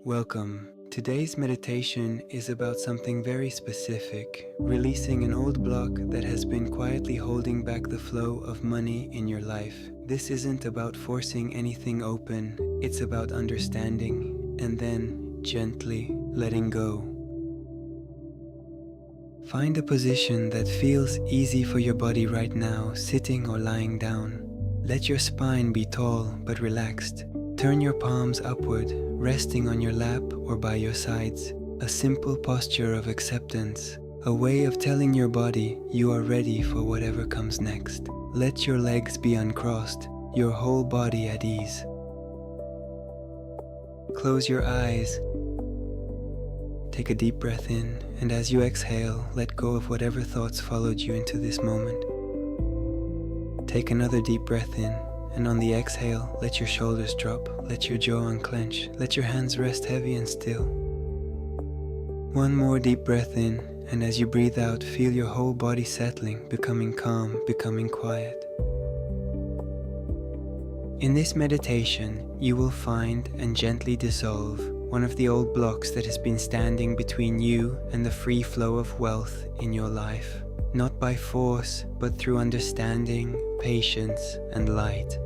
Welcome. Today's meditation is about something very specific, releasing an old block that has been quietly holding back the flow of money in your life. This isn't about forcing anything open, it's about understanding and then gently letting go. Find a position that feels easy for your body right now, sitting or lying down. Let your spine be tall but relaxed. Turn your palms upward, resting on your lap or by your sides. A simple posture of acceptance, a way of telling your body you are ready for whatever comes next. Let your legs be uncrossed, your whole body at ease. Close your eyes. Take a deep breath in, and as you exhale, let go of whatever thoughts followed you into this moment. Take another deep breath in, and on the exhale, let your shoulders drop, let your jaw unclench, let your hands rest heavy and still. One more deep breath in, and as you breathe out, feel your whole body settling, becoming calm, becoming quiet. In this meditation, you will find and gently dissolve one of the old blocks that has been standing between you and the free flow of wealth in your life. Not by force, but through understanding, patience, and light.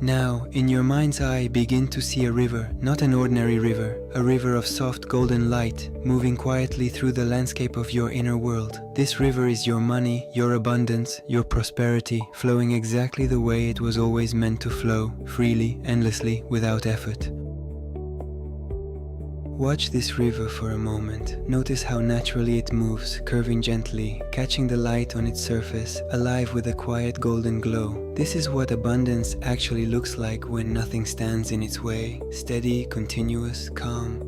Now, in your mind's eye, begin to see a river, not an ordinary river, a river of soft golden light, moving quietly through the landscape of your inner world. This river is your money, your abundance, your prosperity, flowing exactly the way it was always meant to flow, freely, endlessly, without effort. Watch this river for a moment. Notice how naturally it moves, curving gently, catching the light on its surface, alive with a quiet golden glow. This is what abundance actually looks like when nothing stands in its way. Steady, continuous, calm.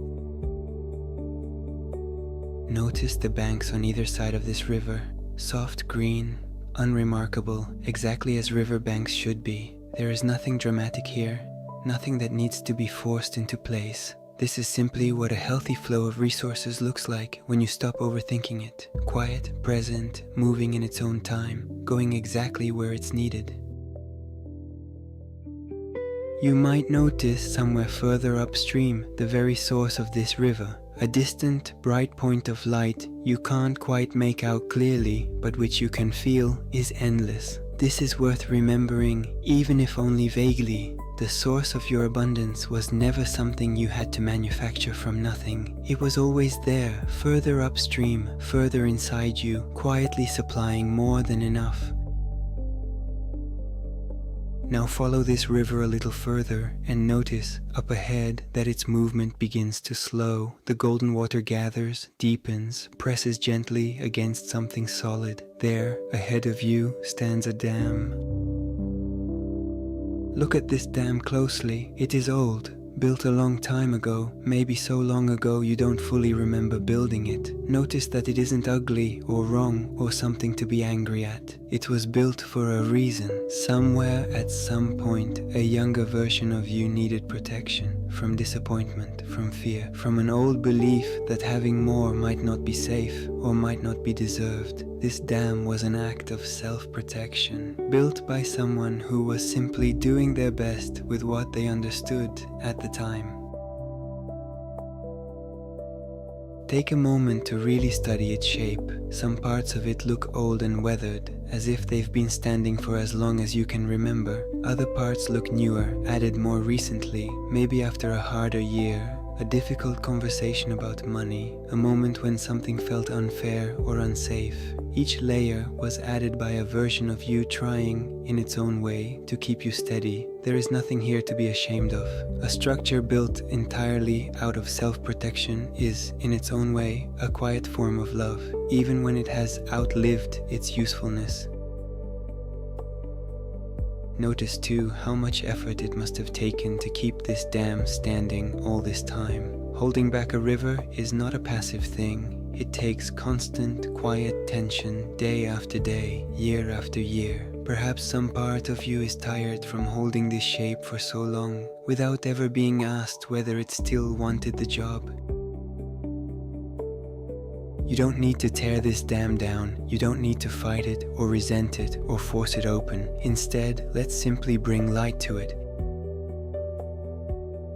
Notice the banks on either side of this river. Soft green, unremarkable, exactly as river banks should be. There is nothing dramatic here, nothing that needs to be forced into place. This is simply what a healthy flow of resources looks like when you stop overthinking it. Quiet, present, moving in its own time, going exactly where it's needed. You might notice somewhere further upstream the very source of this river, a distant, bright point of light you can't quite make out clearly, but which you can feel is endless. This is worth remembering, even if only vaguely. The source of your abundance was never something you had to manufacture from nothing. It was always there, further upstream, further inside you, quietly supplying more than enough. Now follow this river a little further and notice up ahead that its movement begins to slow. The golden water gathers, deepens, presses gently against something solid. There, ahead of you, stands a dam. Look at this dam closely. It is old, built a long time ago, maybe so long ago you don't fully remember building it. Notice that it isn't ugly or wrong or something to be angry at. It was built for a reason. Somewhere at some point, a younger version of you needed protection from disappointment, from fear, from an old belief that having more might not be safe or might not be deserved. This dam was an act of self-protection, built by someone who was simply doing their best with what they understood at the time. Take a moment to really study its shape. Some parts of it look old and weathered, as if they've been standing for as long as you can remember. Other parts look newer, added more recently, maybe after a harder year. A difficult conversation about money, a moment when something felt unfair or unsafe. Each layer was added by a version of you trying, in its own way, to keep you steady. There is nothing here to be ashamed of. A structure built entirely out of self-protection is, in its own way, a quiet form of love, even when it has outlived its usefulness. Notice too how much effort it must have taken to keep this dam standing all this time. Holding back a river is not a passive thing. It takes constant, quiet tension day after day, year after year. Perhaps some part of you is tired from holding this shape for so long, without ever being asked whether it still wanted the job. You don't need to tear this dam down. You don't need to fight it or resent it or force it open. Instead, let's simply bring light to it.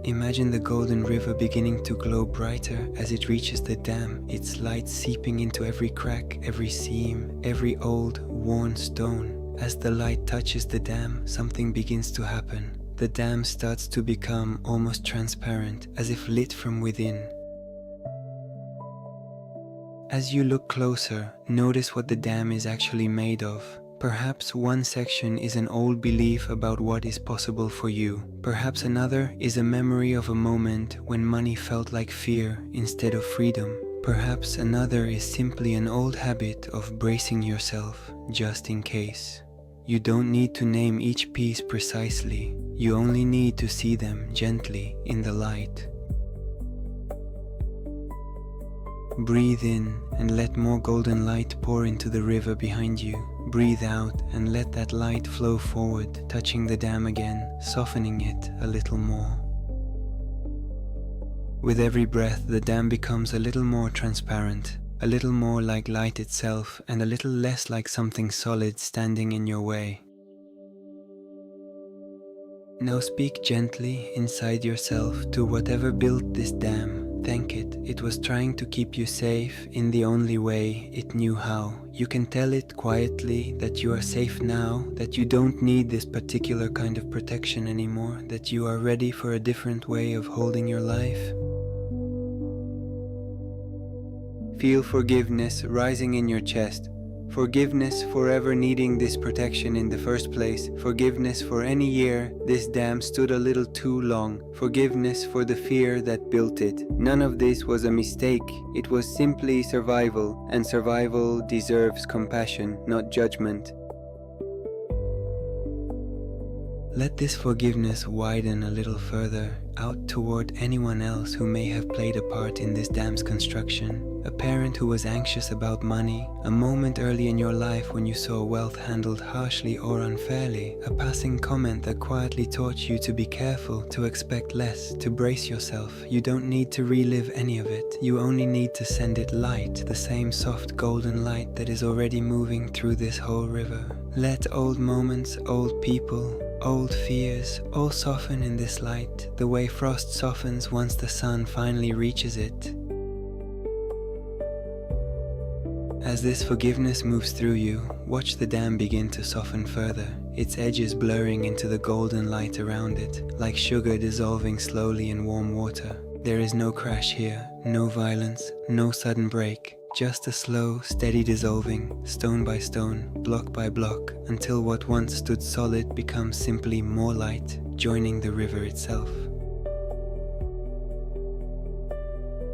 Imagine the golden river beginning to glow brighter as it reaches the dam, its light seeping into every crack, every seam, every old, worn stone. As the light touches the dam, something begins to happen. The dam starts to become almost transparent, as if lit from within. As you look closer, notice what the dam is actually made of. Perhaps one section is an old belief about what is possible for you. Perhaps another is a memory of a moment when money felt like fear instead of freedom. Perhaps another is simply an old habit of bracing yourself just in case. You don't need to name each piece precisely. You only need to see them gently in the light. Breathe in and let more golden light pour into the river behind you. Breathe out and let that light flow forward, touching the dam again, softening it a little more. With every breath, the dam becomes a little more transparent, a little more like light itself, and a little less like something solid standing in your way. Now speak gently inside yourself to whatever built this dam. Thank it. It was trying to keep you safe in the only way it knew how. You can tell it quietly that you are safe now, that you don't need this particular kind of protection anymore, that you are ready for a different way of holding your life. Feel forgiveness rising in your chest. Forgiveness for ever needing this protection in the first place. Forgiveness for any year this dam stood a little too long. Forgiveness for the fear that built it. None of this was a mistake. It was simply survival, and survival deserves compassion, not judgment. Let this forgiveness widen a little further, out toward anyone else who may have played a part in this dam's construction. A parent who was anxious about money, a moment early in your life when you saw wealth handled harshly or unfairly, a passing comment that quietly taught you to be careful, to expect less, to brace yourself. You don't need to relive any of it. You only need to send it light, the same soft golden light that is already moving through this whole river. Let old moments, old people, old fears all soften in this light, the way frost softens once the sun finally reaches it. As this forgiveness moves through you, watch the dam begin to soften further, its edges blurring into the golden light around it, like sugar dissolving slowly in warm water. There is no crash here, no violence, no sudden break, just a slow, steady dissolving, stone by stone, block by block, until what once stood solid becomes simply more light, joining the river itself.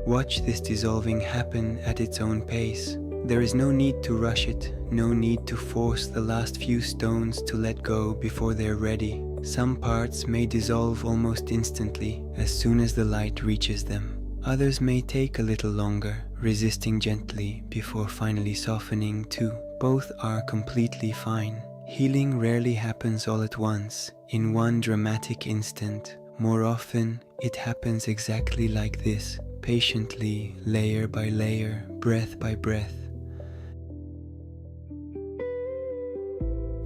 Watch this dissolving happen at its own pace. There is no need to rush it, no need to force the last few stones to let go before they're ready. Some parts may dissolve almost instantly, as soon as the light reaches them. Others may take a little longer, resisting gently before finally softening too. Both are completely fine. Healing rarely happens all at once, in one dramatic instant. More often, it happens exactly like this, patiently, layer by layer, breath by breath.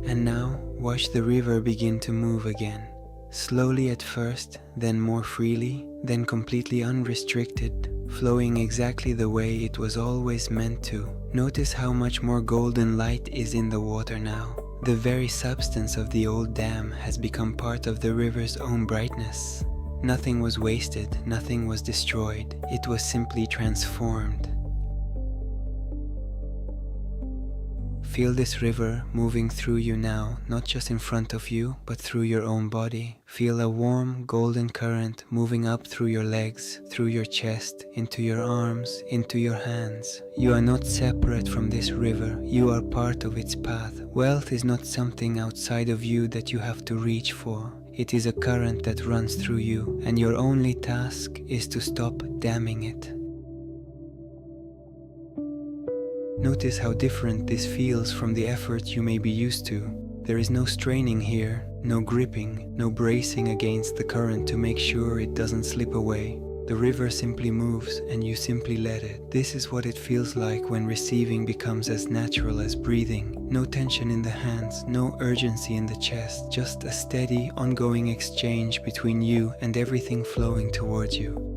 And now, watch the river begin to move again. Slowly at first, then more freely, then completely unrestricted, flowing exactly the way it was always meant to. Notice how much more golden light is in the water now. The very substance of the old dam has become part of the river's own brightness. Nothing was wasted, nothing was destroyed. It was simply transformed. Feel this river moving through you now, not just in front of you, but through your own body. Feel a warm, golden current moving up through your legs, through your chest, into your arms, into your hands. You are not separate from this river, you are part of its path. Wealth is not something outside of you that you have to reach for. It is a current that runs through you, and your only task is to stop damming it. Notice how different this feels from the effort you may be used to. There is no straining here, no gripping, no bracing against the current to make sure it doesn't slip away. The river simply moves and you simply let it. This is what it feels like when receiving becomes as natural as breathing. No tension in the hands, no urgency in the chest, just a steady, ongoing exchange between you and everything flowing towards you.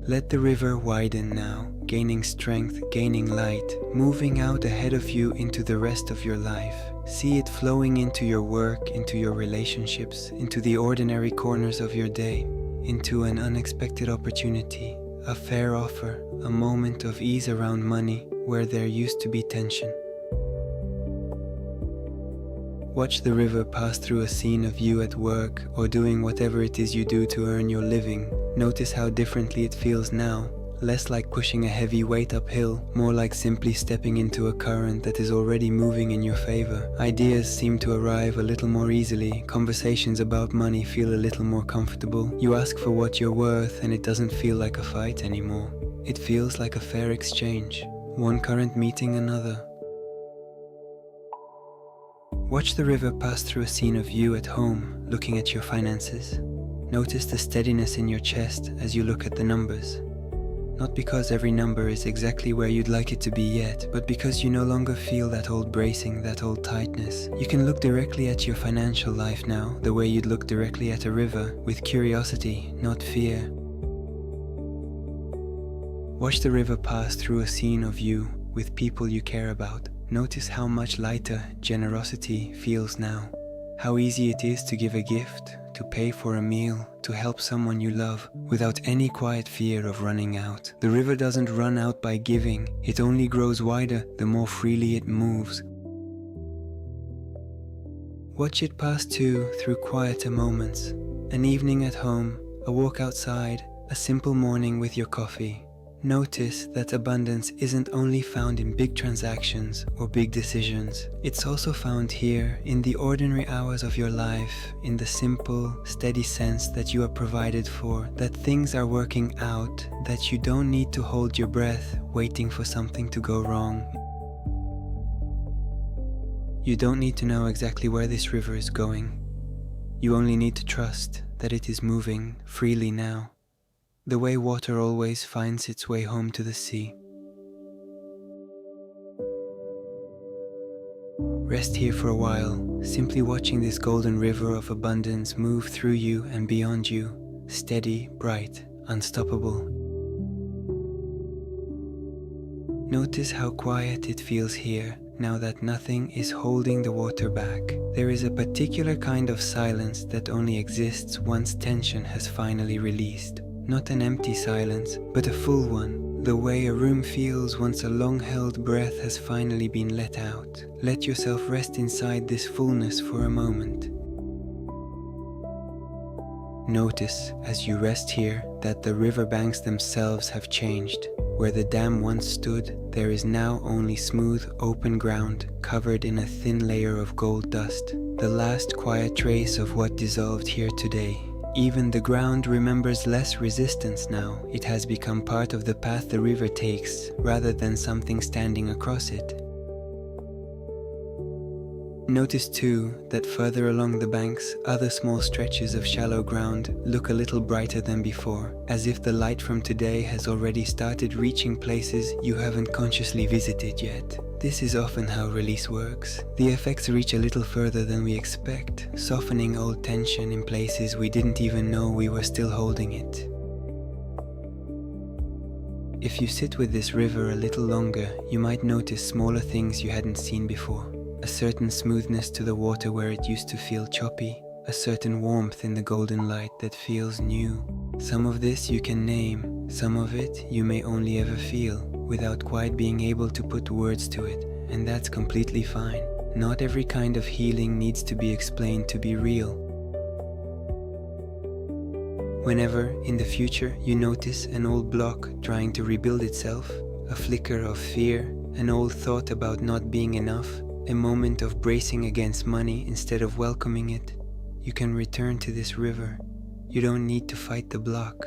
Let the river widen now, gaining strength, gaining light, moving out ahead of you into the rest of your life. See it flowing into your work, into your relationships, into the ordinary corners of your day, into an unexpected opportunity, a fair offer, a moment of ease around money where there used to be tension. Watch the river pass through a scene of you at work or doing whatever it is you do to earn your living. Notice how differently it feels now, less like pushing a heavy weight uphill, more like simply stepping into a current that is already moving in your favor. Ideas seem to arrive a little more easily, conversations about money feel a little more comfortable. You ask for what you're worth and it doesn't feel like a fight anymore. It feels like a fair exchange, one current meeting another. Watch the river pass through a scene of you at home, looking at your finances. Notice the steadiness in your chest as you look at the numbers. Not because every number is exactly where you'd like it to be yet, but because you no longer feel that old bracing, that old tightness. You can look directly at your financial life now, the way you'd look directly at a river, with curiosity, not fear. Watch the river pass through a scene of you with people you care about. Notice how much lighter generosity feels now. How easy it is to give a gift, to pay for a meal, to help someone you love, without any quiet fear of running out. The river doesn't run out by giving, it only grows wider the more freely it moves. Watch it pass too through quieter moments. An evening at home, a walk outside, a simple morning with your coffee. Notice that abundance isn't only found in big transactions or big decisions. It's also found here in the ordinary hours of your life, in the simple, steady sense that you are provided for, that things are working out, that you don't need to hold your breath waiting for something to go wrong. You don't need to know exactly where this river is going. You only need to trust that it is moving freely now, the way water always finds its way home to the sea. Rest here for a while, simply watching this golden river of abundance move through you and beyond you, steady, bright, unstoppable. Notice how quiet it feels here, now that nothing is holding the water back. There is a particular kind of silence that only exists once tension has finally released. Not an empty silence, but a full one, the way a room feels once a long-held breath has finally been let out. Let yourself rest inside this fullness for a moment. Notice, as you rest here, that the riverbanks themselves have changed. Where the dam once stood, there is now only smooth, open ground, covered in a thin layer of gold dust, the last quiet trace of what dissolved here today. Even the ground remembers less resistance now. It has become part of the path the river takes, rather than something standing across it. Notice too that further along the banks, other small stretches of shallow ground look a little brighter than before, as if the light from today has already started reaching places you haven't consciously visited yet. This is often how release works. The effects reach a little further than we expect, softening old tension in places we didn't even know we were still holding it. If you sit with this river a little longer, you might notice smaller things you hadn't seen before. A certain smoothness to the water where it used to feel choppy, a certain warmth in the golden light that feels new. Some of this you can name, some of it you may only ever feel, without quite being able to put words to it, and that's completely fine. Not every kind of healing needs to be explained to be real. Whenever, in the future, you notice an old block trying to rebuild itself, a flicker of fear, an old thought about not being enough, a moment of bracing against money instead of welcoming it, you can return to this river. You don't need to fight the block.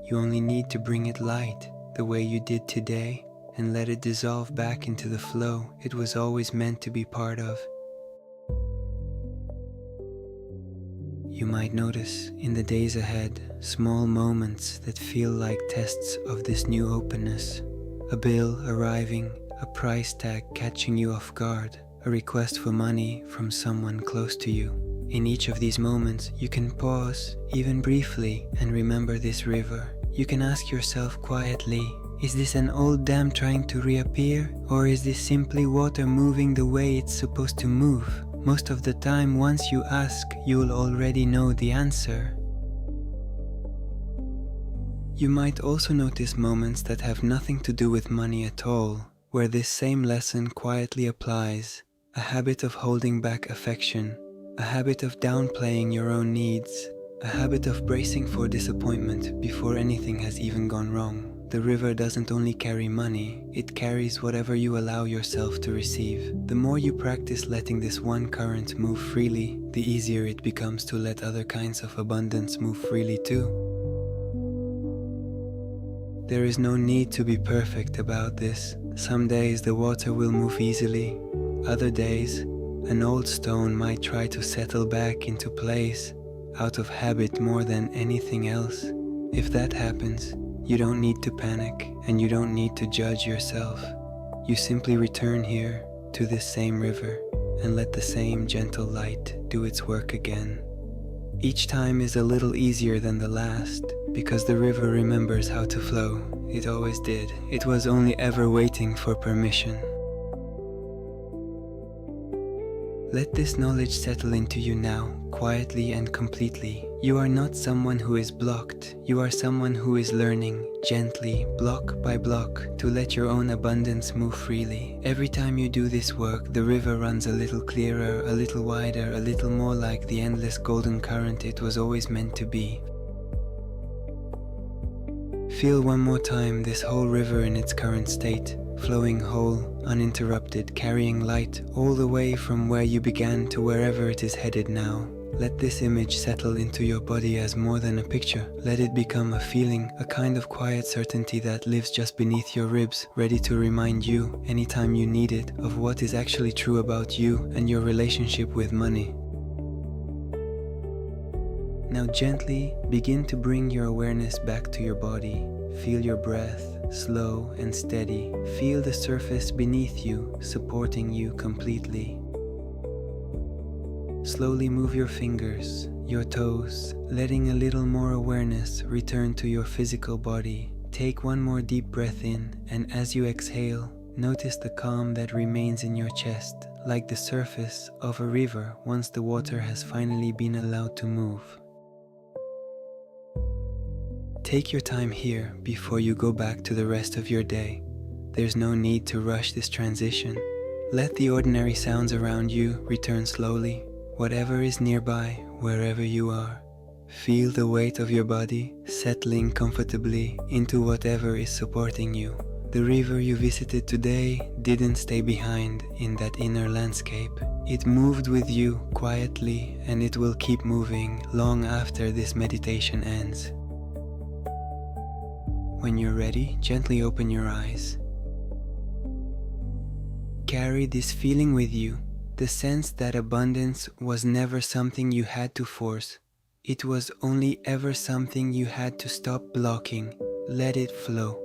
You only need to bring it light, the way you did today, and let it dissolve back into the flow it was always meant to be part of. You might notice in the days ahead small moments that feel like tests of this new openness. A bill arriving, a price tag catching you off guard, a request for money from someone close to you. In each of these moments, you can pause, even briefly, and remember this river. You can ask yourself quietly, is this an old dam trying to reappear? Or is this simply water moving the way it's supposed to move? Most of the time, once you ask, you'll already know the answer. You might also notice moments that have nothing to do with money at all, where this same lesson quietly applies. A habit of holding back affection, a habit of downplaying your own needs, a habit of bracing for disappointment before anything has even gone wrong. The river doesn't only carry money, it carries whatever you allow yourself to receive. The more you practice letting this one current move freely, the easier it becomes to let other kinds of abundance move freely too. There is no need to be perfect about this. Some days the water will move easily. Other days, an old stone might try to settle back into place, out of habit more than anything else. If that happens, you don't need to panic and you don't need to judge yourself. You simply return here to this same river and let the same gentle light do its work again. Each time is a little easier than the last because the river remembers how to flow. It always did. It was only ever waiting for permission. Let this knowledge settle into you now, quietly and completely. You are not someone who is blocked. You are someone who is learning, gently, block by block, to let your own abundance move freely. Every time you do this work, the river runs a little clearer, a little wider, a little more like the endless golden current it was always meant to be. Feel one more time this whole river in its current state, flowing whole, uninterrupted, carrying light all the way from where you began to wherever it is headed now. Let this image settle into your body as more than a picture. Let it become a feeling, a kind of quiet certainty that lives just beneath your ribs, ready to remind you, anytime you need it, of what is actually true about you and your relationship with money. Now gently begin to bring your awareness back to your body. Feel your breath, slow and steady. Feel the surface beneath you, supporting you completely. Slowly move your fingers, your toes, letting a little more awareness return to your physical body. Take one more deep breath in, and as you exhale, notice the calm that remains in your chest, like the surface of a river once the water has finally been allowed to move. Take your time here before you go back to the rest of your day. There's no need to rush this transition. Let the ordinary sounds around you return slowly. Whatever is nearby, wherever you are. Feel the weight of your body settling comfortably into whatever is supporting you. The river you visited today didn't stay behind in that inner landscape. It moved with you quietly, and it will keep moving long after this meditation ends. When you're ready, gently open your eyes. Carry this feeling with you, the sense that abundance was never something you had to force. It was only ever something you had to stop blocking. Let it flow.